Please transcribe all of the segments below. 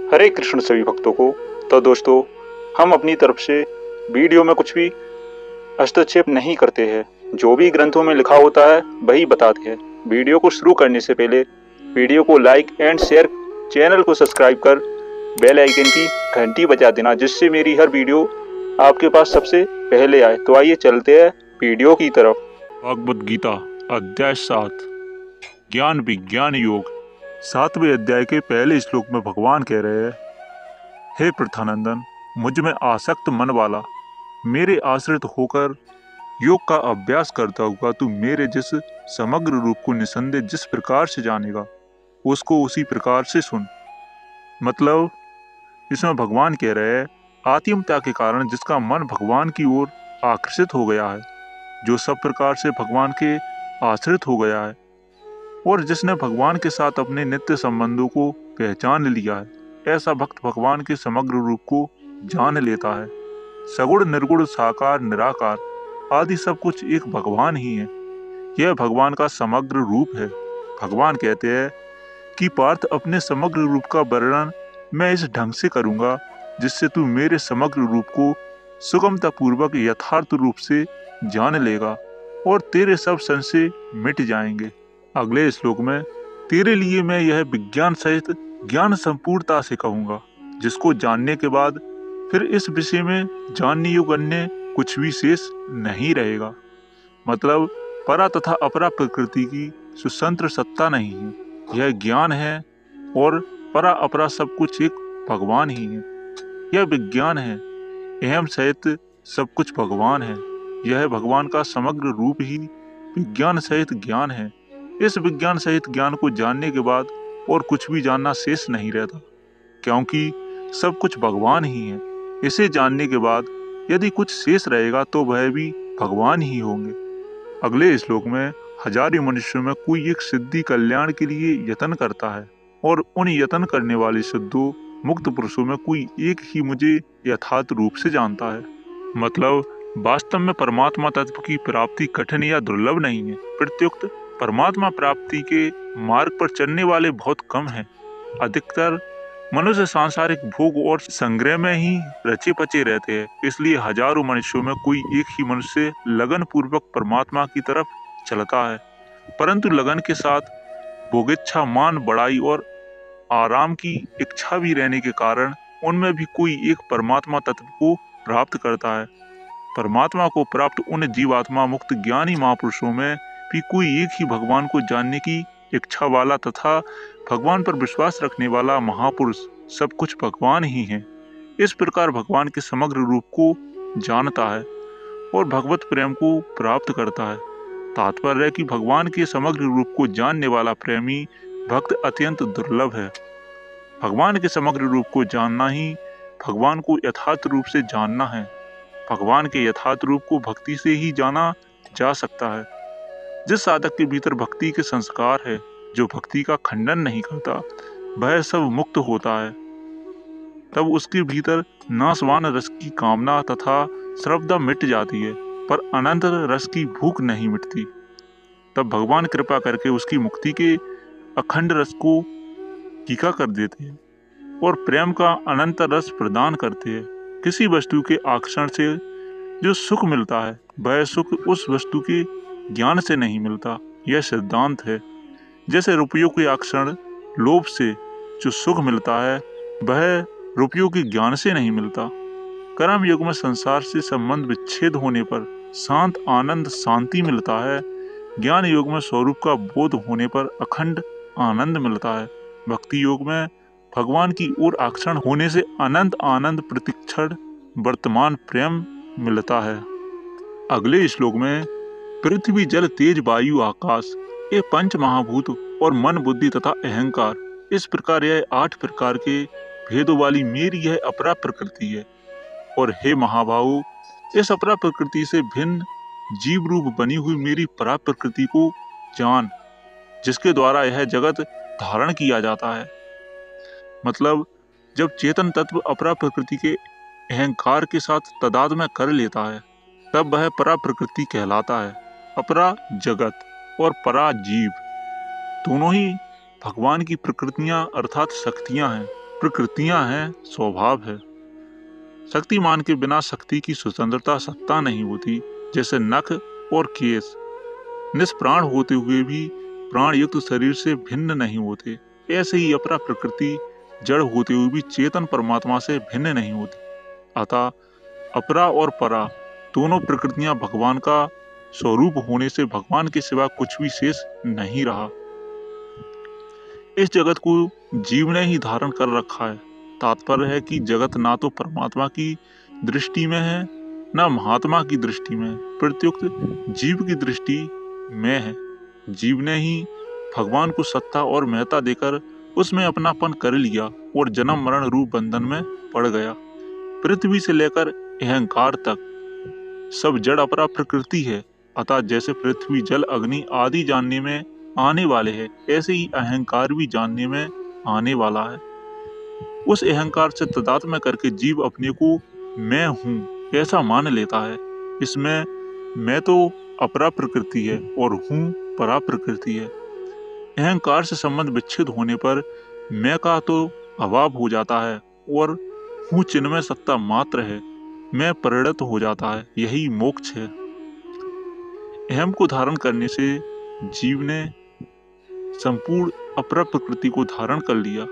हरे कृष्ण सभी भक्तों को। तो दोस्तों, हम अपनी तरफ से वीडियो में कुछ भी हस्तक्षेप नहीं करते हैं। जो भी ग्रंथों में लिखा होता है वही बताते हैं। वीडियो को शुरू करने से पहले वीडियो को लाइक एंड शेयर, चैनल को सब्सक्राइब कर बेल आइकन की घंटी बजा देना, जिससे मेरी हर वीडियो आपके पास सबसे पहले आए। तो आइए चलते हैं वीडियो की तरफ। भागवत गीता अध्याय 7 ज्ञान विज्ञान योग। 7वें अध्याय के पहले श्लोक में भगवान कह रहे हैं, हे प्रथानंदन, मुझ में आसक्त मन वाला, मेरे आश्रित होकर योग का अभ्यास करता हुआ तू मेरे जिस समग्र रूप को निसंदेह जिस प्रकार से जानेगा उसको उसी प्रकार से सुन। मतलब इसमें भगवान कह रहे हैं, आत्मीयता के कारण जिसका मन भगवान की ओर आकर्षित हो गया है, जो सब प्रकार से भगवान के आश्रित हो गया है और जिसने भगवान के साथ अपने नित्य संबंधों को पहचान लिया है, ऐसा भक्त भगवान के समग्र रूप को जान लेता है। सगुण निर्गुण साकार निराकार आदि सब कुछ एक भगवान ही है। यह भगवान का समग्र रूप है। भगवान कहते हैं कि पार्थ, अपने समग्र रूप का वर्णन मैं इस ढंग से करूंगा जिससे तू मेरे समग्र रूप को सुगमता पूर्वक यथार्थ रूप से जान लेगा और तेरे सब संशय मिट जाएंगे। अगले श्लोक में तेरे लिए मैं यह विज्ञान सहित ज्ञान संपूर्णता से कहूंगा, जिसको जानने के बाद फिर इस विषय में जानने योग्य अन्य कुछ भी शेष नहीं रहेगा। मतलब परा तथा अपरा प्रकृति की स्वतंत्र सत्ता नहीं है। यह ज्ञान है और परा अपरा सब कुछ एक भगवान ही है। यह विज्ञान है, अहम सहित सब कुछ भगवान है। यह भगवान का समग्र रूप ही विज्ञान सहित ज्ञान है। इस विज्ञान सहित ज्ञान को जानने के बाद और कुछ भी जानना शेष नहीं रहता, क्योंकि सब कुछ भगवान ही है। इसे जानने के बाद यदि कुछ शेष रहेगा तो वह भी भगवान ही होंगे। अगले श्लोक में हजारों मनुष्यों में कोई एक सिद्धि कल्याण के लिए यत्न करता है और उन यत्न करने वाले शुद्धों मुक्त पुरुषों में कोई एक ही मुझे यथार्थ रूप से जानता है। मतलब वास्तव में परमात्मा तत्व की प्राप्ति कठिन या दुर्लभ नहीं है। प्रत्युक्त परमात्मा प्राप्ति के मार्ग पर चलने वाले बहुत कम हैं। अधिकतर मनुष्य सांसारिक भोग और संग्रह में ही रचे पचे रहते हैं। इसलिए हजारों मनुष्यों में कोई एक ही मनुष्य लगन पूर्वक परमात्मा की तरफ चलता है, परंतु लगन के साथ भोगेच्छा, मान बढ़ाई और आराम की इच्छा भी रहने के कारण उनमें भी कोई एक परमात्मा तत्व को प्राप्त करता है। परमात्मा को प्राप्त उन जीवात्मा मुक्त ज्ञानी महापुरुषों में भी कोई एक ही भगवान को जानने की इच्छा वाला तथा भगवान पर विश्वास रखने वाला महापुरुष सब कुछ भगवान ही है। इस प्रकार भगवान के समग्र रूप को जानता है और भगवत प्रेम को प्राप्त करता है। तात्पर्य है कि भगवान के समग्र रूप को जानने वाला प्रेमी भक्त अत्यंत दुर्लभ है। भगवान के समग्र रूप को जानना ही भगवान को यथार्थ रूप से जानना है। भगवान के यथार्थ रूप को भक्ति से ही जाना जा सकता है। जिस साधक के भीतर भक्ति के संस्कार है, जो भक्ति का खंडन नहीं करता, वह सब मुक्त होता है। तब उसके भीतर नाशवान रस की कामना तथा श्रद्धा मिट जाती है, पर अनंत रस की भूख नहीं मिटती। तब भगवान कृपा करके उसकी मुक्ति के अखंड रस को फीका कर देते हैं और प्रेम का अनंत रस प्रदान करते हैं। किसी वस्तु के आकर्षण से जो सुख मिलता है, वह सुख उस वस्तु के ज्ञान से नहीं मिलता। यह सिद्धांत है। जैसे रुपयों के आकर्षण लोभ से जो सुख मिलता है, वह रुपयों के ज्ञान से नहीं मिलता। कर्म योग में संसार से संबंध विच्छेद होने पर शांत आनंद शांति मिलता है। ज्ञान योग में स्वरूप का बोध होने पर अखंड आनंद मिलता है। भक्ति योग में भगवान की ओर आकर्षण होने से अनंत आनंद प्रतिक्षण वर्तमान प्रेम मिलता है। अगले श्लोक में पृथ्वी जल तेज वायु आकाश, ये पंच महाभूत और मन बुद्धि तथा अहंकार, इस प्रकार यह 8 प्रकार के भेदों वाली मेरी यह अपरा प्रकृति है। और हे महाभाव, इस अपरा प्रकृति से भिन्न जीव रूप बनी हुई मेरी परा प्रकृति को जान, जिसके द्वारा यह जगत धारण किया जाता है। मतलब जब चेतन तत्व अपरा प्रकृति के अहंकार के साथ तादात्म्य कर लेता है, तब वह परा प्रकृति कहलाता है। अपरा जगत और परा जीव दोनों ही भगवान की प्रकृतियां अर्थात शक्तियां हैं। प्रकृतियां हैं, स्वभाव है। शक्तिमान के बिना शक्ति की स्वतंत्रता सत्ता नहीं होती। जैसे नख और केश निष्प्राण होते हुए भी प्राण युक्त शरीर से भिन्न नहीं होते, ऐसे ही अपरा प्रकृति जड़ होते हुए भी चेतन परमात्मा से भिन्न नहीं होती। अतः अपरा और परा दोनों प्रकृतियां भगवान का स्वरूप होने से भगवान के सिवा कुछ भी शेष नहीं रहा। इस जगत को जीव ने ही धारण कर रखा है। तात्पर्य है कि जगत ना तो परमात्मा की दृष्टि में है, ना महात्मा की दृष्टि में है, प्रत्युक्त जीव की दृष्टि में है। जीव ने ही भगवान को सत्ता और महत्ता देकर उसमें अपनापन कर लिया और जन्म मरण रूप बंधन में पड़ गया। पृथ्वी से लेकर अहंकार तक सब जड़ अपरा प्रकृति है। अतः जैसे पृथ्वी जल अग्नि आदि जानने में आने वाले हैं, ऐसे ही अहंकार भी जानने में आने वाला है। उस अहंकार से तादात्म्य करके जीव अपने को मैं हूँ ऐसा मान लेता है। इसमें मैं तो अपरा प्रकृति है और हूँ परा प्रकृति है। अहंकार से संबंध विच्छेद होने पर मैं का तो अभाव हो जाता है और हूँ चिन्मय सत्ता मात्र है, मैं परिणत हो जाता है। यही मोक्ष है। अहम को धारण करने से जीव ने संपूर्ण अपरा प्रकृति को धारण कर लिया।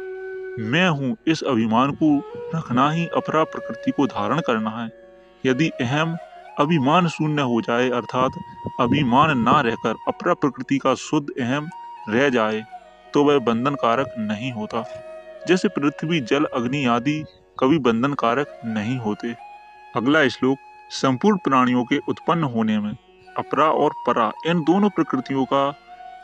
मैं हूँ इस अभिमान को रखना ही अपरा प्रकृति को धारण करना है। यदि अहम अभिमान शून्य हो जाए, अर्थात अभिमान ना रहकर अपरा प्रकृति का शुद्ध अहम रह जाए, तो वह बंधन कारक नहीं होता। जैसे पृथ्वी जल अग्नि आदि कभी बंधन कारक नहीं होते। अगला श्लोक संपूर्ण प्राणियों के उत्पन्न होने में अपरा और परा इन दोनों प्रकृतियों का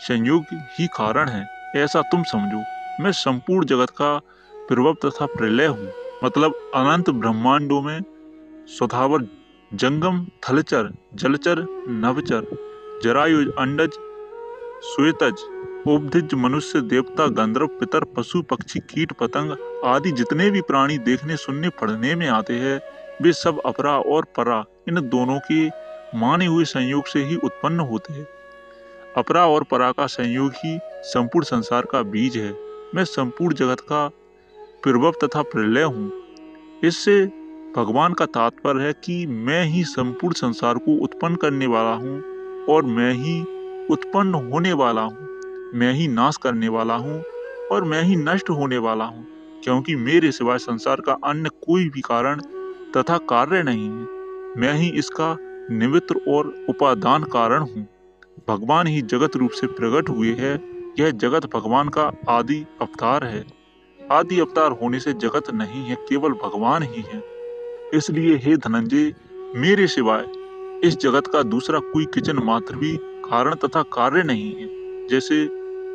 संयोग ही कारण है, ऐसा तुम समझो। मैं संपूर्ण जगत का प्रभव तथा प्रलय हूँ। मतलब अनंत ब्रह्मांडों में स्वधावर जंगम थलचर जलचर नभचर जरायुज अंडज श्वेतज उपधिज मनुष्य देवता गंधर्व पितर पशु पक्षी कीट पतंग आदि जितने भी प्राणी देखने सुनने पढ़ने में आते हैं, वे सब अपरा और परा इन दोनों के माने हुए संयोग से ही उत्पन्न होते हैं। अपरा और परा का संयोग ही संपूर्ण संसार का बीज है। मैं संपूर्ण जगत का प्रभव तथा प्रलय हूँ। इससे भगवान का तात्पर्य है कि मैं ही संपूर्ण संसार को उत्पन्न करने वाला हूँ और मैं ही उत्पन्न होने वाला हूँ। मैं ही नाश करने वाला हूँ और मैं ही नष्ट होने वाला हूँ, क्योंकि मेरे सिवाय संसार का अन्य कोई भी कारण तथा कार्य नहीं है। मैं ही इसका निमित्त और उपादान कारण हूँ। भगवान ही जगत रूप से प्रकट हुए हैं। यह जगत भगवान का आदि अवतार है। आदि अवतार होने से जगत नहीं है, केवल भगवान ही है। इसलिए हे धनंजय, मेरे सिवाय इस जगत का दूसरा कोई किंचन मात्र भी कारण तथा कार्य नहीं है। जैसे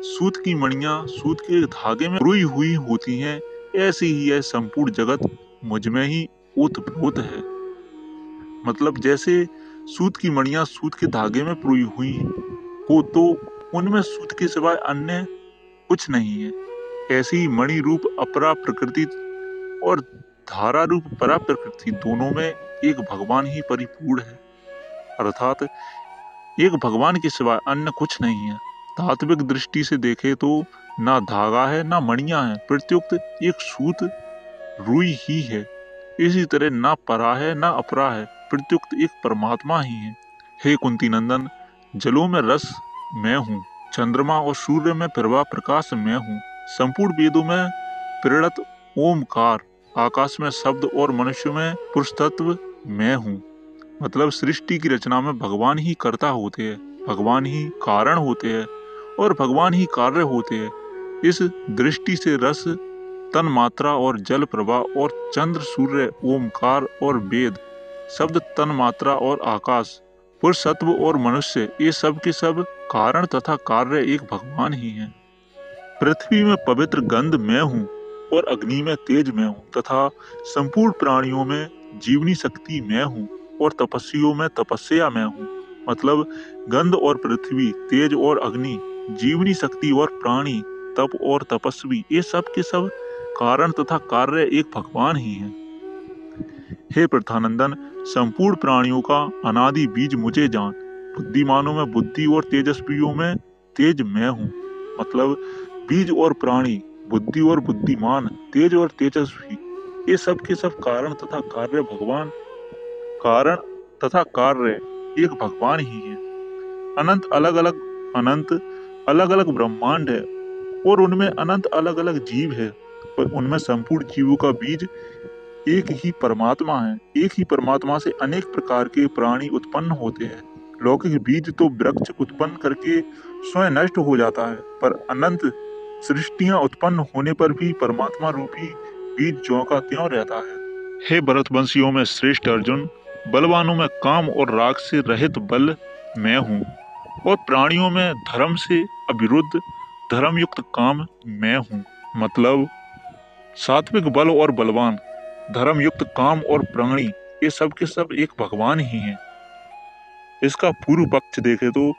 सूत की मणियां सूत के धागे में रुई हुई होती हैं, ऐसी ही यह संपूर्ण जगत मुझ में ही ओतप्रोत है। मतलब जैसे सूत की मणियां सूत के धागे में पिरोई हुई हो तो उनमें सूत के सिवाय अन्य कुछ नहीं है, ऐसी ही मणि रूप अपरा प्रकृति और धारा रूप परा प्रकृति दोनों में एक भगवान ही परिपूर्ण है। अर्थात एक भगवान के सिवाय अन्य कुछ नहीं है। तात्विक दृष्टि से देखे तो ना धागा है ना मणियां है, प्रत्युक्त एक सूत रुई ही है। इसी तरह ना परा है ना अपरा है, प्रत्युक्त एक परमात्मा ही है। हे कुंती नंदन, जलों में रस मैं हूँ, चंद्रमा और सूर्य में प्रभा प्रकाश मैं हूँ, संपूर्ण वेदों में प्रणत ओमकार, आकाश में शब्द और मनुष्य में पुरुष तत्व मैं हूँ। मतलब सृष्टि की रचना में भगवान ही कर्ता होते हैं, भगवान ही कारण होते हैं और भगवान ही कार्य होते हैं। इस दृष्टि से रस तन मात्रा और जल प्रभा और चंद्र सूर्य ओमकार और वेद शब्द तन मात्रा और आकाश पुरुष सत्व और मनुष्य, ये सब के सब कारण तथा कार्य एक भगवान ही है। पृथ्वी में पवित्र गंध मैं हूँ और अग्नि में तेज मैं हूँ तथा संपूर्ण प्राणियों में जीवनी शक्ति मैं हूँ और तपस्वियों में तपस्या मैं हूँ। मतलब गंध और पृथ्वी, तेज और अग्नि, जीवनी शक्ति और प्राणी, तप और तपस्वी, ये सब के सब कारण तथा कार्य एक भगवान ही है। हे प्रथानंदन, संपूर्ण प्राणियों का अनादि बीज मुझे जान। बुद्धिमानों में बुद्धि और तेजस्वियों में तेज मैं हूँ। मतलब बीज और प्राणी बुद्धि और बुद्धिमान, तेज और तेजस्वी, ये सब के सब कारण तथा कार्य भगवान, कारण तथा कार्य एक भगवान ही है। अनंत अलग अलग ब्रह्मांड है और उनमें अनंत अलग अलग जीव है, पर उनमें संपूर्ण जीवों का बीज एक ही परमात्मा है। एक ही परमात्मा से अनेक प्रकार के प्राणी उत्पन्न होते हैं। लौकिक बीज तो वृक्ष उत्पन्न करके स्वयं नष्ट हो जाता है, पर अनंत सृष्टियां उत्पन्न होने पर भी परमात्मा रूपी बीज ज्यों का त्यों रहता है। हे भरतवंशियों में श्रेष्ठ अर्जुन, बलवानों में काम और राग से रहित बल मैं हूँ, और प्राणियों में धर्म से अविरुद्ध धर्मयुक्त काम मैं हूँ। मतलब सात्विक बल और बलवान, धर्मयुक्त काम और प्राणी, ये सब के सब एक भगवान ही हैं। इसका पूर्व पक्ष देखे तो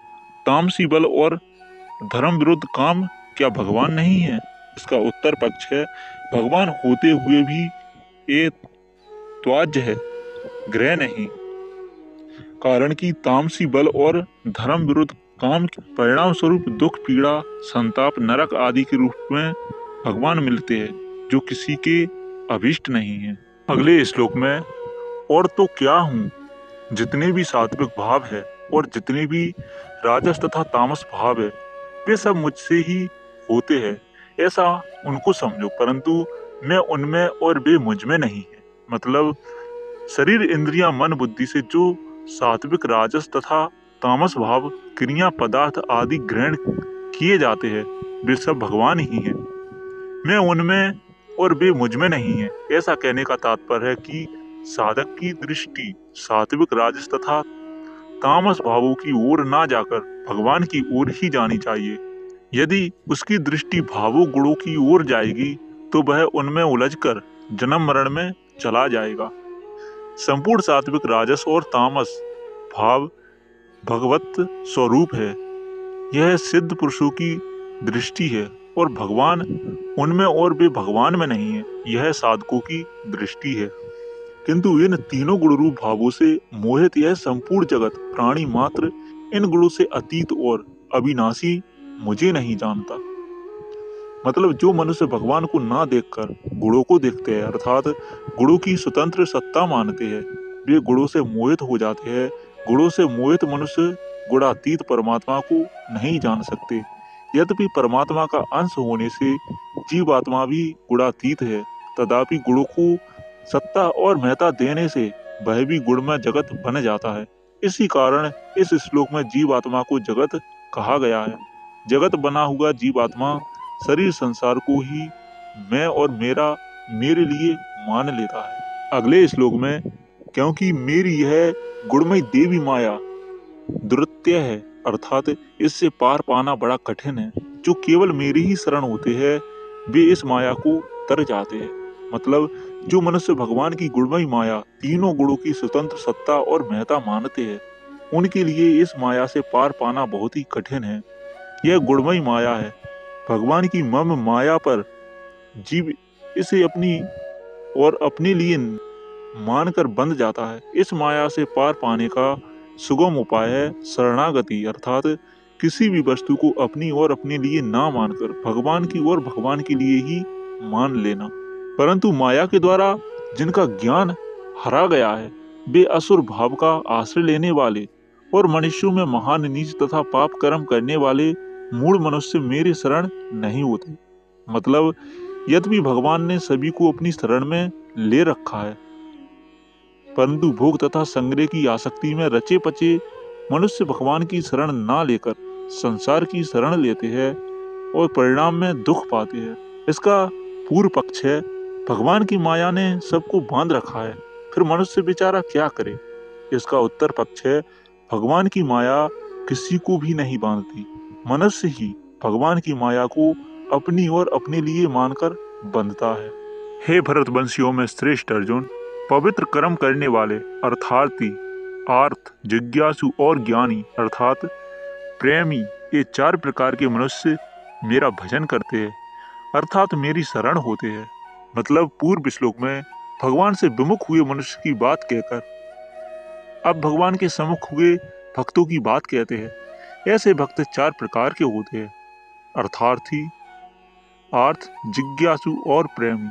तामसी बल और धर्म विरुद्ध काम क्या भगवान नहीं है? इसका उत्तर पक्ष है भगवान होते हुए भी ये त्वाज्य है, ग्रह नहीं। कारण कि तामसी बल और धर्म विरुद्ध काम के परिणाम स्वरूप दुख, पीड़ा, संताप, नरक आदि के रूप में भगवान मिलते हैं, जो किसी के अभिष्ट नहीं है। अगले श्लोक में और तो क्या हूँ, जितने भी सात्विक भाव है और जितने भी राजस तथा तामस भाव है, वे सब मुझसे ही होते हैं, ऐसा उनको समझो, परंतु मैं उनमें और वे मुझ में नहीं है। मतलब शरीर, इंद्रियां, मन, बुद्धि से जो सात्विक, राजस तथा तामस भाव, क्रिया, पदार्थ आदि ग्रहण किए जाते हैं, वे सब भगवान ही हैं। मैं उनमें और वे मुझ में नहीं है। ऐसा कहने का तात्पर्य है कि साधक की दृष्टि सात्विक, राजस तथा तामस भावों की ओर ना जाकर भगवान की ओर ही जानी चाहिए। यदि उसकी दृष्टि भावों, गुणों की ओर जाएगी तो वह उनमें उलझकर जन्म मरण में चला जाएगा। संपूर्ण सात्विक, राजस और तामस भाव भगवत स्वरूप है। यह सिद्ध पुरुषों की दृष्टि है और भगवान उनमें और वे भगवान में नहीं है, यह साधकों की दृष्टि है। किंतु इन तीनों गुण रूप भावों से मोहित यह संपूर्ण जगत, प्राणी मात्र इन गुणों से अतीत और अविनाशी मुझे नहीं जानता। मतलब जो मनुष्य भगवान को ना देखकर गुणों को देखते हैं, अर्थात गुणों की स्वतंत्र सत्ता मानते हैं, वे गुणों से मोहित हो जाते हैं। गुणों से मोहित मनुष्य गुणातीत परमात्मा को नहीं जान सकते। यद्यपि परमात्मा का अंश होने से जीवात्मा भी गुणातीत है, तथापि गुणों को सत्ता और महत्ता देने से वह भी गुणमय जगत बन जाता है। इसी कारण इस श्लोक में जीवात्मा को जगत कहा गया है। जगत बना हुआ जीवात्मा शरीर संसार को ही मैं और मेरा, मेरे लिए मान लेता है। अगले श्लोक में क्योंकि मेरी यह गुणमयी देवी माया दुर्त्य है, अर्थात इससे पार पाना बड़ा कठिन है। जो केवल मेरी ही शरण होते हैं वे इस माया को तर जाते हैं। मतलब जो मनुष्य भगवान की गुणमयी माया, तीनों गुणों की स्वतंत्र सत्ता और महत्ता मानते हैं, उनके लिए इस माया से पार पाना बहुत ही कठिन है। यह गुणमयी माया है। भगवान की मम माया पर जीव इसे अपनी और अपने लिए मानकर बंध जाता है। इस माया से पार पाने का सुगम उपाय है शरणागति, अर्थात किसी भी वस्तु को अपनी और अपने लिए ना मानकर भगवान की और भगवान के लिए ही मान लेना। परंतु माया के द्वारा जिनका ज्ञान हरा गया है, वे असुर भाव का आश्रय लेने वाले और मनुष्यों में महान, नीच तथा पाप कर्म करने वाले मूढ़ मनुष्य मेरे शरण नहीं होते। मतलब यद्यपि भगवान ने सभी को अपनी शरण में ले रखा है, परंतु भोग तथा संग्रह की आसक्ति में रचे पचे मनुष्य भगवान की शरण ना लेकर संसार की शरण लेते हैं और परिणाम में दुख पाते हैं। इसका पूर्व पक्ष है भगवान की माया ने सबको बांध रखा है, फिर मनुष्य बेचारा क्या करे। इसका उत्तर पक्ष है भगवान की माया किसी को भी नहीं बांधती, मनुष्य ही भगवान की माया को अपनी और अपने लिए मानकर बंधता है। हे भरतवंशियों में श्रेष्ठ अर्जुन, पवित्र कर्म करने वाले अर्थार्थी, आर्थ, जिज्ञासु और ज्ञानी अर्थात प्रेमी, ये चार प्रकार के मनुष्य मेरा भजन करते हैं, अर्थात मेरी शरण होते हैं। मतलब पूर्व श्लोक में भगवान से विमुख हुए मनुष्य की बात कहकर अब भगवान के सम्मुख हुए भक्तों की बात कहते हैं। ऐसे भक्त चार प्रकार के होते हैं, अर्थार्थी, आर्थ, जिज्ञासु और प्रेमी।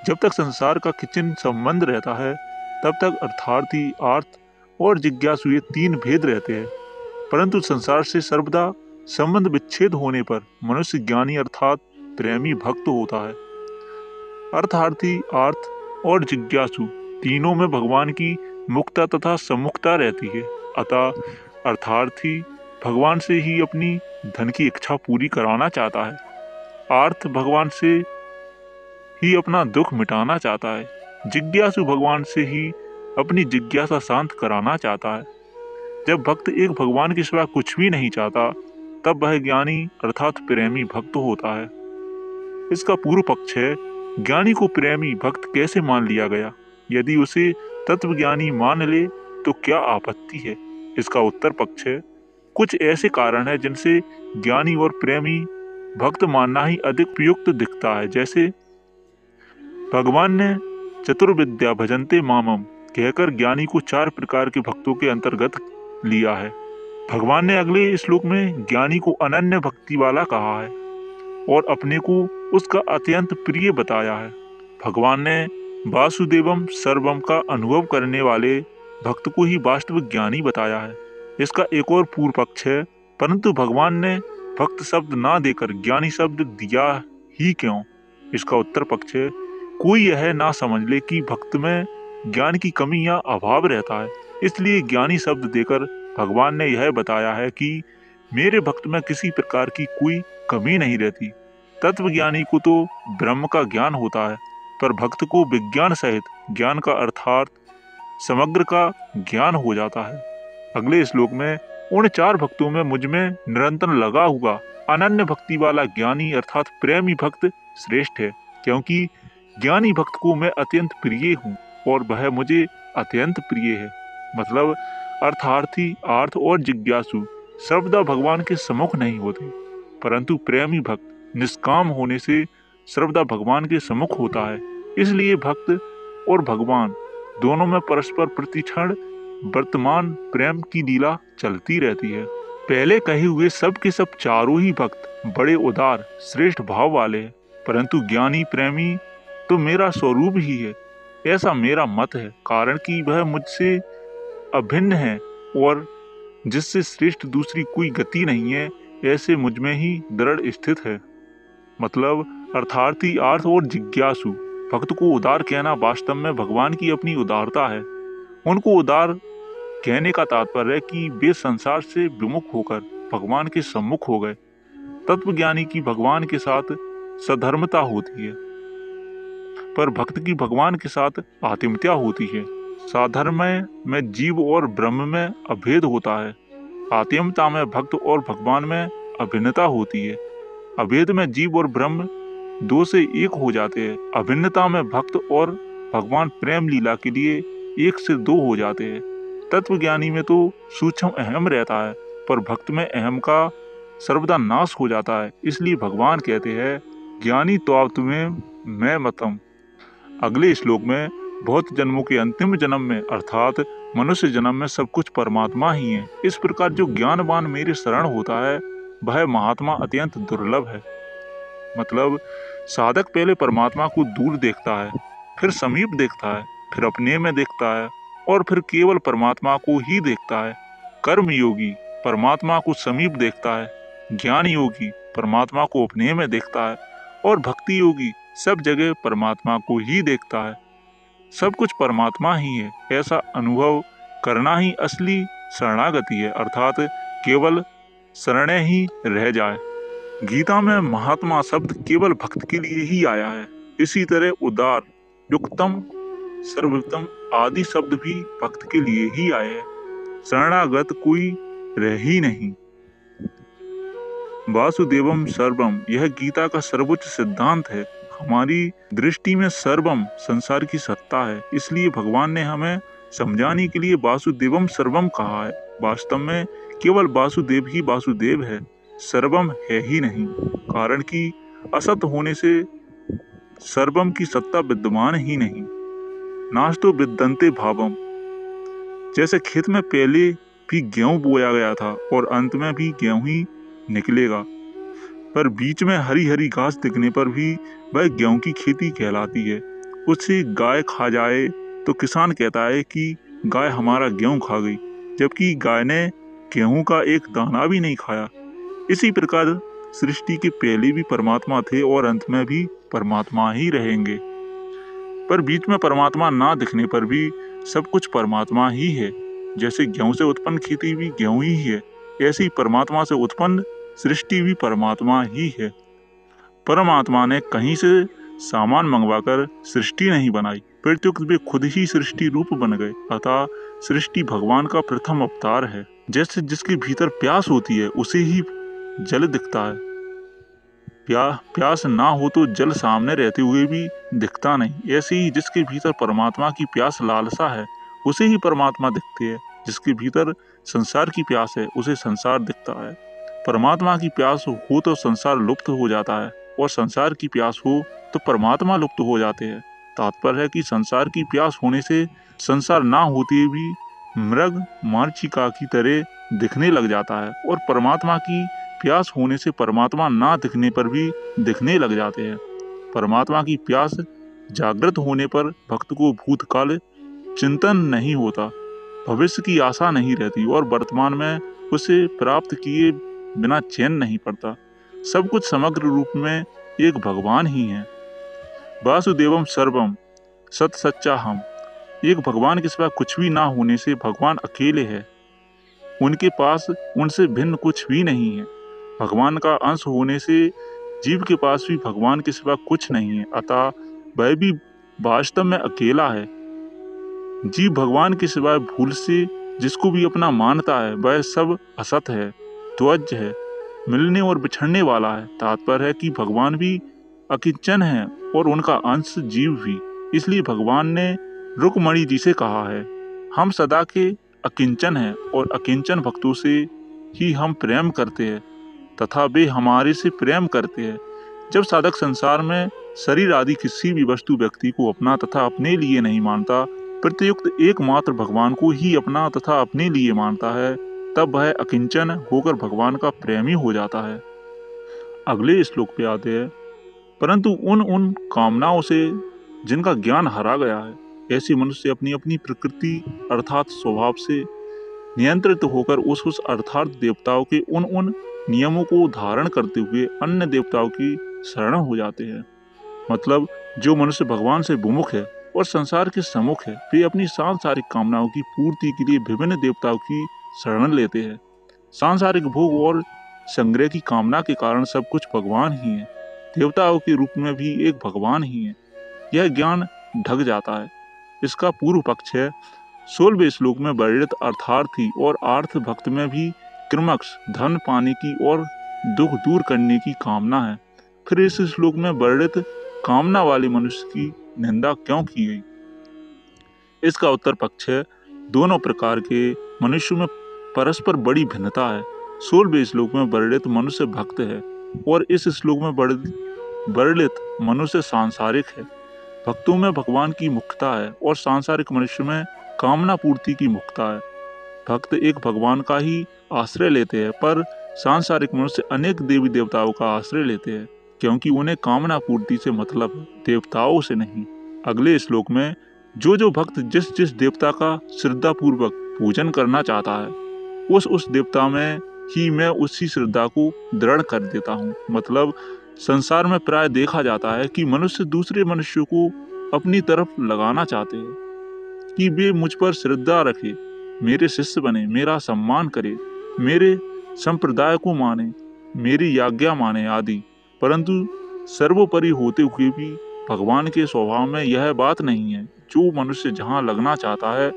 जब तक संसार का किंचित संबंध रहता है तब तक अर्थार्थी, आर्थ और जिज्ञासु ये तीन भेद रहते हैं। परंतु संसार से सर्वदा संबंध विच्छेद होने पर मनुष्य ज्ञानी अर्थात प्रेमी भक्त होता है। अर्थार्थी, आर्थ और जिज्ञासु तीनों में भगवान की मुक्ता तथा सम्मुखता रहती है। अतः अर्थार्थी भगवान से ही अपनी धन की इच्छा पूरी कराना चाहता है, आर्थ भगवान से ही अपना दुख मिटाना चाहता है, जिज्ञासु भगवान से ही अपनी जिज्ञासा शांत कराना चाहता है। जब भक्त एक भगवान के सिवा कुछ भी नहीं चाहता तब वह ज्ञानी अर्थात प्रेमी भक्त होता है। इसका पूर्व पक्ष है, ज्ञानी को प्रेमी भक्त कैसे मान लिया गया? यदि उसे तत्वज्ञानी मान ले तो क्या आपत्ति है? इसका उत्तर पक्ष है, कुछ ऐसे कारण हैं जिनसे ज्ञानी और प्रेमी भक्त मानना ही अधिक उपयुक्त दिखता है। जैसे भगवान ने चतुर्विद्या भजन्ते मामम कहकर ज्ञानी को 4 प्रकार के भक्तों के अंतर्गत लिया है। भगवान ने अगले श्लोक में ज्ञानी को अनन्य भक्ति वाला कहा है और अपने को उसका अत्यंत प्रिय बताया है। भगवान ने वासुदेवम सर्वम का अनुभव करने वाले भक्त को ही वास्तविक ज्ञानी बताया है। इसका एक और पूर्व पक्ष है, परंतु भगवान ने भक्त शब्द ना देकर ज्ञानी शब्द दिया ही क्यों? इसका उत्तर पक्ष है, कोई यह ना समझ ले कि भक्त में ज्ञान की कमी या अभाव रहता है, इसलिए ज्ञानी शब्द देकर भगवान ने यह बताया है कि मेरे भक्त में किसी प्रकार की कोई कमी नहीं रहती। तत्वज्ञानी को तो ब्रह्म का ज्ञान होता है, पर भक्त को विज्ञान सहित ज्ञान का अर्थात समग्र का ज्ञान हो जाता है। अगले श्लोक में उन 4 भक्तों में मुझ में निरंतर लगा हुआ अनन्य भक्ति वाला ज्ञानी अर्थात प्रेमी भक्त श्रेष्ठ है, क्योंकि ज्ञानी भक्त को मैं अत्यंत प्रिय हूँ और वह मुझे अत्यंत प्रिय है। मतलब अर्थार्थी, आर्थ और जिज्ञासु सर्वदा भगवान के सम्मुख नहीं होते, परंतु प्रेमी भक्त निष्काम होने से सर्वदा भगवान के सम्मुख होता है। इसलिए भक्त और भगवान दोनों में परस्पर प्रतिक्षण वर्तमान प्रेम की लीला चलती रहती है। पहले कहे हुए सब के सब चारों ही भक्त बड़े उदार श्रेष्ठ भाव वाले हैं, परंतु ज्ञानी प्रेमी तो मेरा स्वरूप ही है, ऐसा मेरा मत है। कारण कि वह मुझसे अभिन्न है और जिससे श्रेष्ठ दूसरी कोई गति नहीं है, ऐसे मुझ में ही दृढ़ स्थित है। मतलब अर्थार्थी, आर्थ और जिज्ञासु भक्त को उदार कहना वास्तव में भगवान की अपनी उदारता है। उनको उदार कहने का तात्पर्य है कि वे संसार से विमुख होकर भगवान के सम्मुख हो गए। तत्वज्ञानी की भगवान के साथ सधर्मता होती है, पर भक्त की भगवान के साथ आत्मीयता होती है। साधर्म्य में जीव और ब्रह्म में अभेद होता है, आत्मीयता में भक्त और भगवान में अभिन्नता होती है। अभेद में जीव और ब्रह्म 2 से 1 हो जाते हैं, अभिन्नता में भक्त और भगवान प्रेम लीला के लिए 1 से 2 हो जाते हैं। तत्वज्ञानी में तो सूक्ष्म अहम रहता है, पर भक्त में अहम का सर्वदा नाश हो जाता है। इसलिए भगवान कहते हैं, ज्ञानी तो तुम्हें मैं मतम। अगले श्लोक में बहुत जन्मों के अंतिम जन्म में अर्थात मनुष्य जन्म में सब कुछ परमात्मा ही है। इस प्रकार जो ज्ञानवान मेरे शरण होता है वह महात्मा अत्यंत दुर्लभ है। मतलब साधक पहले परमात्मा को दूर देखता है, फिर समीप देखता है, फिर अपने में देखता है और फिर केवल परमात्मा को ही देखता है। कर्म योगी परमात्मा को समीप देखता है, ज्ञान योगी परमात्मा को अपने में देखता है और भक्ति योगी सब जगह परमात्मा को ही देखता है। सब कुछ परमात्मा ही है, ऐसा अनुभव करना ही असली शरणागति है, अर्थात केवल शरणे ही रह जाए। गीता में महात्मा शब्द केवल भक्त के लिए ही आया है। इसी तरह उदार, युक्तम, सर्वोत्तम आदि शब्द भी भक्त के लिए ही आए हैं। शरणागत कोई रह ही नहीं। वासुदेवम सर्वम यह गीता का सर्वोच्च सिद्धांत है। हमारी दृष्टि में सर्वम संसार की सत्ता है, इसलिए भगवान ने हमें समझाने के लिए वासुदेवम सर्वम कहा है। वास्तव में केवल वासुदेव ही वासुदेव है, सर्वम है ही नहीं। कारण कि असत होने से सर्वम की सत्ता विद्यमान ही नहीं। नास्तो विद्यन्ते भावम, जैसे खेत में पहले भी गेहूं बोया गया था और अंत में भी गेहूं ही निकलेगा, पर बीच में हरी हरी घास दिखने पर भी वह गेहूं की खेती कहलाती है। उसे गाय खा जाए तो किसान कहता है कि गाय हमारा गेहूं खा गई, जबकि गाय ने गेहूं का एक दाना भी नहीं खाया। इसी प्रकार सृष्टि के पहले भी परमात्मा थे और अंत में भी परमात्मा ही रहेंगे। पर बीच में परमात्मा ना दिखने पर भी सब कुछ परमात्मा ही है। जैसे गेहूं से उत्पन्न खेती भी गेहूं ही है, ऐसे ही परमात्मा से उत्पन्न सृष्टि भी परमात्मा ही है। परमात्मा ने कहीं से सामान मंगवाकर सृष्टि नहीं बनाई, प्रत्युक्त वे खुद ही सृष्टि रूप बन गए। अतः सृष्टि भगवान का प्रथम अवतार है। जैसे जिसके भीतर प्यास होती है उसे ही जल दिखता है। प्यास ना हो तो जल सामने रहते हुए भी दिखता नहीं। ऐसे ही जिसके भीतर परमात्मा की प्यास लालसा है उसे ही परमात्मा दिखते है। जिसके भीतर संसार की प्यास है उसे संसार दिखता है। परमात्मा की प्यास हो तो संसार लुप्त हो जाता है और संसार की प्यास हो तो परमात्मा लुप्त हो जाते हैं। तात्पर्य है कि संसार की प्यास होने से संसार ना होते भी मृग मार्चिका की तरह दिखने लग जाता है और परमात्मा की प्यास होने से परमात्मा ना दिखने पर भी दिखने लग जाते हैं। परमात्मा की प्यास जागृत होने पर भक्त को भूतकाल चिंतन नहीं होता, भविष्य की आशा नहीं रहती और वर्तमान में उसे प्राप्त किए बिना चैन नहीं पड़ता। सब कुछ समग्र रूप में एक भगवान ही है। वासुदेवम सर्वम सत सच्चा हम। एक भगवान के सिवा कुछ भी ना होने से भगवान अकेले है। उनके पास उनसे भिन्न कुछ भी नहीं है। भगवान का अंश होने से जीव के पास भी भगवान के सिवा कुछ नहीं है, अतः वह भी वास्तव में अकेला है। जीव भगवान के सिवाय भूल से जिसको भी अपना मानता है वह सब असत है, ध्वज है, मिलने और बिछड़ने वाला है। तात्पर्य है कि भगवान भी अकिंचन है और उनका अंश जीव भी। इसलिए भगवान ने रुक्मणी जी से कहा है, हम सदा के अकिंचन हैं और अकिंचन भक्तों से ही हम प्रेम करते हैं तथा वे हमारे से प्रेम करते हैं। जब साधक संसार में शरीर आदि किसी भी वस्तु व्यक्ति को अपना तथा अपने लिए नहीं मानता, प्रत्युक्त एकमात्र भगवान को ही अपना तथा अपने लिए मानता है, तब वह अकिंचन होकर भगवान का प्रेमी हो जाता है। अगले श्लोक पे आते हैं, परंतु उन कामनाओं से जिनका ज्ञान हरा गया है, ऐसे मनुष्य अपनी अपनी प्रकृति अर्थात स्वभाव से नियंत्रित होकर उस अर्थात देवताओं के उन नियमों को धारण करते हुए अन्य देवताओं की शरण हो जाते हैं। मतलब जो मनुष्य भगवान से विमुख है और संसार के सम्मुख है, वे अपनी सांसारिक कामनाओं की पूर्ति के लिए विभिन्न देवताओं की शरण लेते हैं। सांसारिक भोग और संग्रह की कामना के कारण सब कुछ भगवान ही है। देवताओं के रूप में भी एक भगवान ही है। यह ज्ञान ढक जाता है। इसका पूर्व पक्ष है 16वें श्लोक में वर्णित अर्थार्थी और आर्थ भक्त में भी क्रमश धन पाने की और दुख दूर करने की कामना है। फिर इस श्लोक में वर्णित कामना वाले मनुष्य की निंदा क्यों की गई? इसका उत्तर पक्ष है दोनों प्रकार के मनुष्यों में परस्पर बड़ी भिन्नता है। 16वें श्लोक में वर्णित मनुष्य भक्त है और इस श्लोक में वर्णित मनुष्य सांसारिक है। भक्तों में भगवान की मुख्यता है और सांसारिक मनुष्य में कामना पूर्ति की मुख्यता है। भक्त एक भगवान का ही आश्रय लेते हैं, पर सांसारिक मनुष्य अनेक देवी देवताओं का आश्रय लेते हैं, क्योंकि उन्हें कामना पूर्ति से मतलब देवताओं से नहीं। अगले श्लोक में जो भक्त जिस जिस देवता का श्रद्धा पूर्वक पूजन करना चाहता है, उस देवता में ही मैं उसी श्रद्धा को दृढ़ कर देता हूँ। मतलब संसार में प्राय देखा जाता है कि मनुष्य दूसरे मनुष्यों को अपनी तरफ लगाना चाहते हैं कि वे मुझ पर श्रद्धा रखे, मेरे शिष्य बने, मेरा सम्मान करे, मेरे संप्रदाय को माने, मेरी आज्ञा माने आदि। परंतु सर्वोपरि होते हुए भी भगवान के स्वभाव में यह बात नहीं है। जो मनुष्य जहाँ लगना चाहता है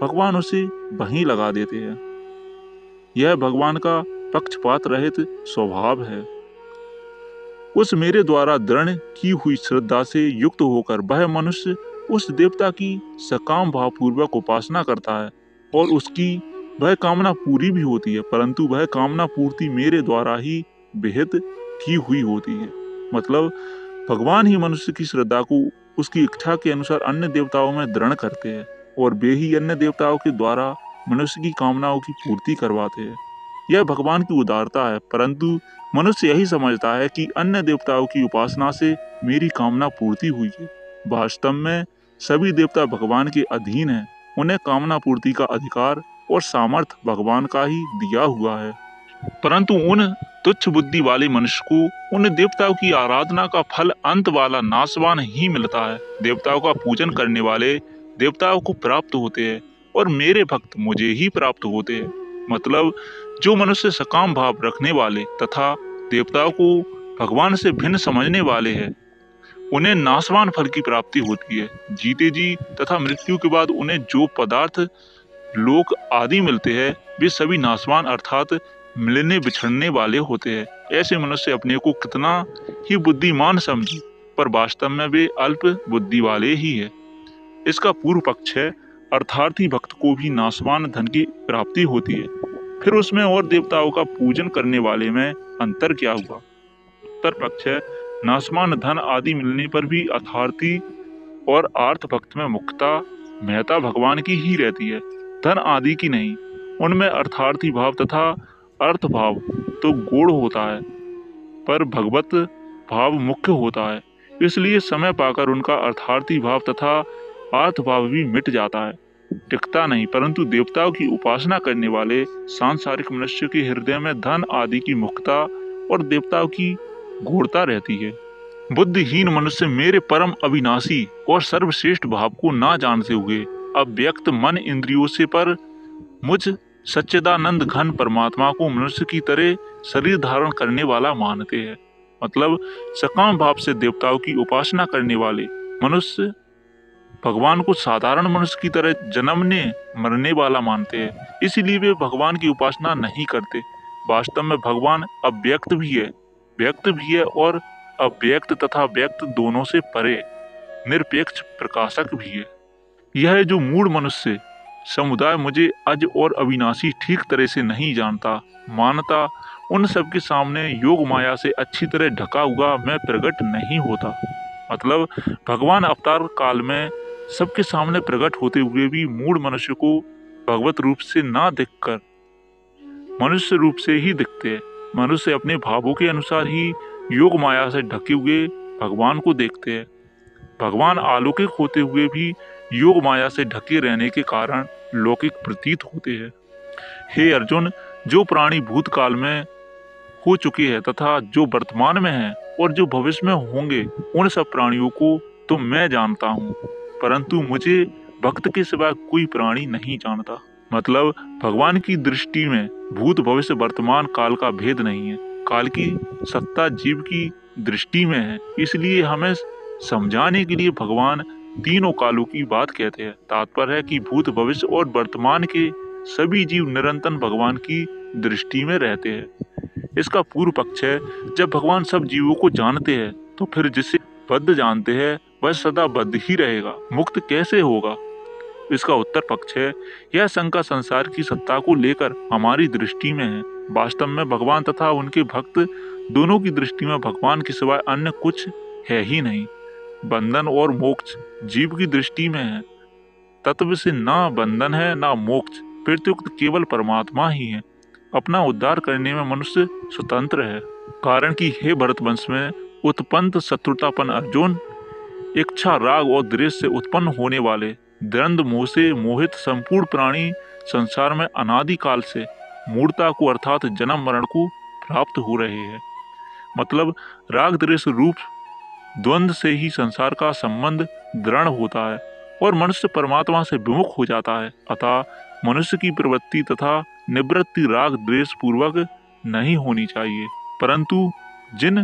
भगवान उसे वहीं लगा देते हैं। यह भगवान का पक्षपात रहित स्वभाव है। उस मेरे द्वारा दृढ़ की हुई श्रद्धा से युक्त होकर वह मनुष्य उस देवता की सकाम भावपूर्वक उपासना करता है और उसकी वह कामना पूरी भी होती है, परंतु वह कामना पूर्ति मेरे द्वारा ही विहित की हुई होती है। मतलब भगवान ही मनुष्य की श्रद्धा को उसकी इच्छा के अनुसार अन्य देवताओं में दृढ़ करते हैं और वे ही अन्य देवताओं के द्वारा मनुष्य की कामनाओं की पूर्ति करवाते हैं। यह भगवान की उदारता है, परंतु मनुष्य यही समझता है कि अन्य देवताओं की उपासना से मेरी कामना पूर्ति हुई है। वास्तव में सभी देवता भगवान के अधीन हैं। उन्हें कामना पूर्ति का अधिकार और सामर्थ्य भगवान का ही दिया हुआ है। परंतु उन तुच्छ बुद्धि वाले मनुष्य को उन देवताओं की आराधना का फल अंत वाला नाशवान ही मिलता है। देवताओं का पूजन करने वाले देवताओं को प्राप्त होते हैं और मेरे भक्त मुझे ही प्राप्त होते हैं। मतलब जो मनुष्य सकाम भाव रखने वाले तथा देवताओं को भगवान से भिन्न समझने वाले हैं, उन्हें नाशवान फल की प्राप्ति होती है। जीते जी तथा मृत्यु के बाद उन्हें जो पदार्थ लोक आदि मिलते हैं वे सभी नाशवान अर्थात मिलने बिछड़ने वाले होते हैं। ऐसे मनुष्य अपने को कितना ही बुद्धिमान समझे, पर वास्तव में वे अल्प बुद्धि वाले ही है। इसका पूर्व पक्ष है अर्थार्थी भक्त को भी नाशवान धन की प्राप्ति होती है। फिर उसमें और देवताओं का पूजन करने वाले में अंतर क्या हुआ? उत्तर पक्ष है नाशवान धन आदि मिलने पर भी अर्थार्थी और आर्थ भक्त में मुख्यता महत्ता भगवान की ही रहती है, धन आदि की नहीं। उनमें अर्थार्थी भाव तथा अर्थ भाव तो गूढ़ होता है, पर भगवत भाव मुख्य होता है। इसलिए समय पाकर उनका अर्थार्थी भाव तथा अर्थ भाव भी मिट जाता है, टिकता नहीं। परंतु देवताओं की उपासना करने वाले सांसारिक मनुष्य के हृदय में धन आदि की मुख्यता और देवताओं की गूढ़ता रहती है। बुद्धिहीन मनुष्य मेरे परम अविनाशी और सर्वश्रेष्ठ भाव को ना जानते हुए अव्यक्त मन इंद्रियों से पर मुझ सच्चिदानंद घन परमात्मा को मनुष्य की तरह शरीर धारण करने वाला मानते हैं। मतलब सकाम भाव से देवताओं की उपासना करने वाले मनुष्य भगवान को साधारण मनुष्य की तरह जन्मने मरने वाला मानते हैं, इसीलिए वे भगवान की उपासना नहीं करते। वास्तव में भगवान अव्यक्त भी है, व्यक्त भी है और अव्यक्त तथा व्यक्त दोनों से परे निरपेक्ष प्रकाशक भी है। यह जो मूढ़ मनुष्य समुदाय मुझे अज और अविनाशी ठीक तरह से नहीं जानता मानता, उन सब के सामने योग माया से अच्छी तरह ढका हुआ मैं प्रकट नहीं होता। मतलब भगवान अवतार काल में सबके सामने प्रकट होते हुए भी मूढ़ मनुष्य को भगवत रूप से ना दिखकर मनुष्य रूप से ही दिखते हैं। मनुष्य अपने भावों के अनुसार ही योग माया से ढके हुए भगवान को देखते हैं। भगवान अलौकिक होते हुए भी योग माया से ढके रहने के कारण लौकिक प्रतीत होते हैं। हे अर्जुन, जो प्राणी भूतकाल में हो चुके हैं तथा जो वर्तमान में हैं और जो भविष्य में होंगे, उन सब प्राणियों को तो मैं जानता हूँ, परंतु मुझे भक्त के सिवा कोई प्राणी नहीं जानता। मतलब भगवान की दृष्टि में भूत भविष्य वर्तमान काल का भेद नहीं है, काल की सत्ता जीव की दृष्टि में है। इसलिए हमें समझाने के लिए भगवान तीनों कालों की बात कहते हैं। तात्पर्य है कि भूत भविष्य और वर्तमान के सभी जीव निरंतर भगवान की दृष्टि में रहते हैं। इसका पूर्व पक्ष है जब भगवान सब जीवों को जानते हैं तो फिर जिसे बद्ध जानते हैं वह सदा बद्ध ही रहेगा, मुक्त कैसे होगा? इसका उत्तर पक्ष है यह शंका संसार की सत्ता को लेकर हमारी दृष्टि में है। वास्तव में भगवान तथा उनके भक्त दोनों की दृष्टि में भगवान के सिवाय अन्य कुछ है ही नहीं। बंधन और मोक्ष जीव की दृष्टि में है, तत्व से ना बंधन है ना मोक्ष, प्रत्युक्त केवल परमात्मा ही है। अपना उद्धार करने में मनुष्य स्वतंत्र है। कारण कि हे भरतवंश में उत्पन्न शत्रुतापन अर्जुन, इच्छा राग और द्वेष से उत्पन्न होने वाले द्वंद्व मोह से मोहित संपूर्ण प्राणी संसार में अनादि काल से मूढ़ता को अर्थात जन्म मरण को प्राप्त हो रहे हैं। मतलब राग द्वेष रूप द्वंद्व से ही संसार का संबंध दृढ़ होता है और मनुष्य परमात्मा से विमुख हो जाता है। अतः मनुष्य की प्रवृत्ति तथा निवृत्ति राग द्वेष पूर्वक नहीं होनी चाहिए, परंतु जिन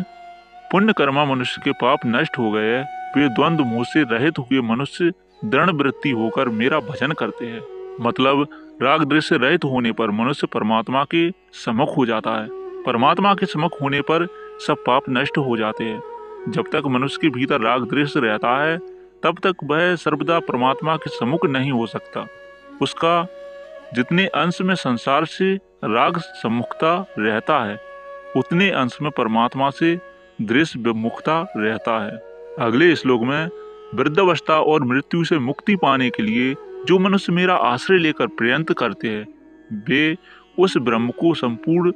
पुण्य कर्मा मनुष्य के पाप नष्ट हो गए वे द्वंद्व मोह से रहित हुए मनुष्य दृढ़ वृत्ति होकर मेरा भजन करते हैं। मतलब राग द्वेष से रहित होने पर मनुष्य परमात्मा के सम्मुख हो जाता है। परमात्मा के सम्मुख होने पर सब पाप नष्ट हो जाते हैं। जब तक मनुष्य के भीतर राग द्वेष रहता है तब तक वह सर्वदा परमात्मा के सम्मुख नहीं हो सकता। उसका जितने अंश में संसार से राग सम्मुखता रहता है उतने अंश में परमात्मा से द्वेष विमुखता रहता है। अगले श्लोक में वृद्धावस्था और मृत्यु से मुक्ति पाने के लिए जो मनुष्य मेरा आश्रय लेकर प्रयत्न करते हैं वे उस ब्रह्म को, संपूर्ण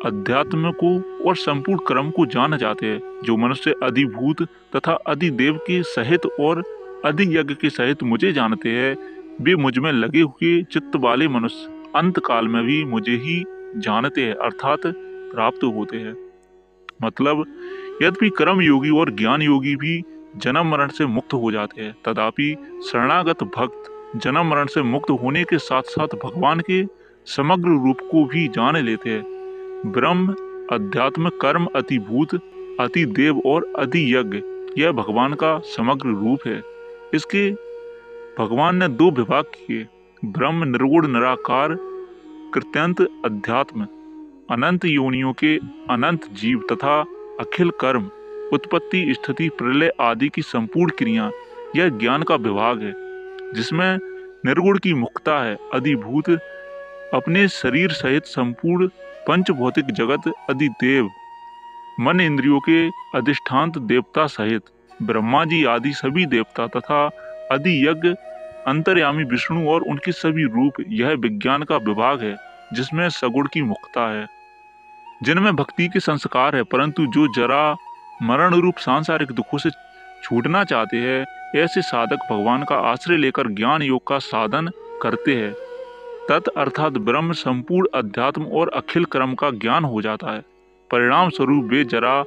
अध्यात्म को और संपूर्ण क्रम को जान जाते हैं, जो मनुष्य अधिभूत तथा अधिदेव के सहित और अधियज्ञ के सहित मुझे जानते हैं। वे मुझ में लगे हुए चित्त वाले मनुष्य अंत काल में भी मुझे ही जानते हैं, अर्थात प्राप्त होते हैं। मतलब यद्यपि कर्म योगी और ज्ञान योगी भी जन्म मरण से मुक्त हो जाते हैं, तथापि शरणागत भक्त जन्म मरण से मुक्त होने के साथ साथ भगवान के समग्र रूप को भी जान लेते हैं। ब्रह्म, अध्यात्म, कर्म, अतिभूत, अतिदेव और अधियज्ञ यह भगवान का समग्र रूप है। इसके भगवान ने दो विभाग किए, ब्रह्म निर्गुण निराकार कृत्यंत अध्यात्म, अनंत योनियों के अनंत जीव तथा अखिल कर्म, उत्पत्ति स्थिति प्रलय आदि की संपूर्ण क्रिया, यह ज्ञान का विभाग है, जिसमें निर्गुण की मुक्ता है। अधिभूत अपने शरीर सहित संपूर्ण पंचभौतिक जगत, अधिदेव मन इंद्रियों के अधिष्ठांत देवता सहित ब्रह्मा जी आदि सभी देवता तथा अधियज्ञ अंतर्यामी विष्णु और उनके सभी रूप, यह विज्ञान का विभाग है, जिसमें सगुण की मुक्ता है, जिनमें भक्ति के संस्कार है। परंतु जो जरा मरण रूप सांसारिक दुखों से छूटना चाहते हैं, ऐसे साधक भगवान का आश्रय लेकर ज्ञान योग का साधन करते हैं। तत् अर्थात ब्रह्म, संपूर्ण अध्यात्म और अखिल कर्म का ज्ञान हो जाता है। परिणाम स्वरूप वे जरा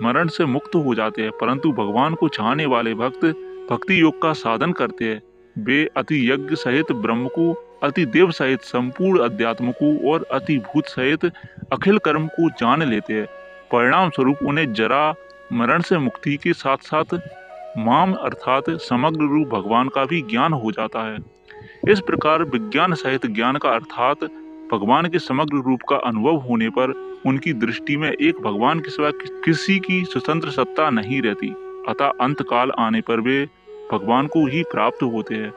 मरण से मुक्त हो जाते हैं। परंतु भगवान को चाहने वाले भक्त भक्ति योग का साधन करते हैं। वे अति यज्ञ सहित ब्रह्म को, अति देव सहित संपूर्ण अध्यात्म को और अति भूत सहित अखिल कर्म को जान लेते हैं। परिणाम स्वरूप उन्हें जरा मरण से मुक्ति के साथ साथ माम अर्थात समग्र रूप भगवान का भी ज्ञान हो जाता है। इस प्रकार विज्ञान सहित ज्ञान का अर्थात भगवान के समग्र रूप का अनुभव होने पर उनकी दृष्टि में एक भगवान के सिवा किसी की स्वतंत्र सत्ता नहीं रहती। अतः अंत काल आने पर वे भगवान को ही प्राप्त होते हैं,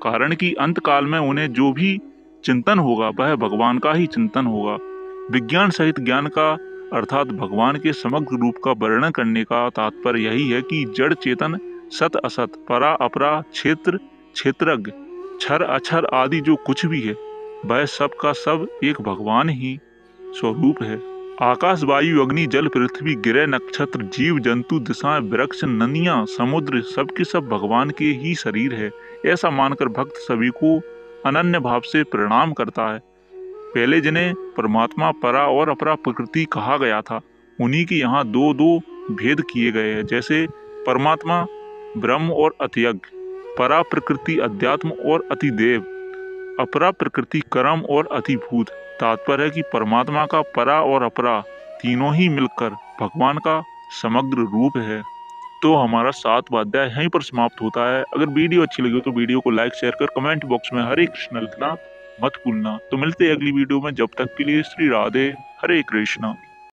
कारण कि अंत काल में उन्हें जो भी चिंतन होगा वह भगवान का ही चिंतन होगा। विज्ञान सहित ज्ञान का अर्थात भगवान के समग्र रूप का वर्णन करने का तात्पर्य यही है कि जड़ चेतन, सत असत, परा अपरा, क्षेत्र क्षेत्रज्ञ, क्षर अक्षर आदि जो कुछ भी है, वह सब का सब एक भगवान ही स्वरूप है। आकाश, वायु, अग्नि, जल, पृथ्वी, ग्रह, नक्षत्र, जीव जंतु, दिशाएं, वृक्ष, नदियां, समुद्र, सबके सब भगवान के ही शरीर है। ऐसा मानकर भक्त सभी को अनन्य भाव से प्रणाम करता है। पहले जिन्हें परमात्मा, परा और अपरा प्रकृति कहा गया था, उन्हीं के यहाँ दो दो भेद किए गए हैं। जैसे परमात्मा ब्रह्म और अतियज्ञ, परा प्रकृति अध्यात्म और अतिदेव, अपरा प्रकृति कर्म और अतिभूत। तात्पर्य है कि परमात्मा का परा और अपरा तीनों ही मिलकर भगवान का समग्र रूप है। तो हमारा 7वां अध्याय यहीं पर समाप्त होता है। अगर वीडियो अच्छी लगी हो तो वीडियो को लाइक शेयर कर कमेंट बॉक्स में हरे कृष्ण लिखना मत भूलना। तो मिलते हैं अगली वीडियो में, जब तक के लिए श्री राधे, हरे कृष्णा।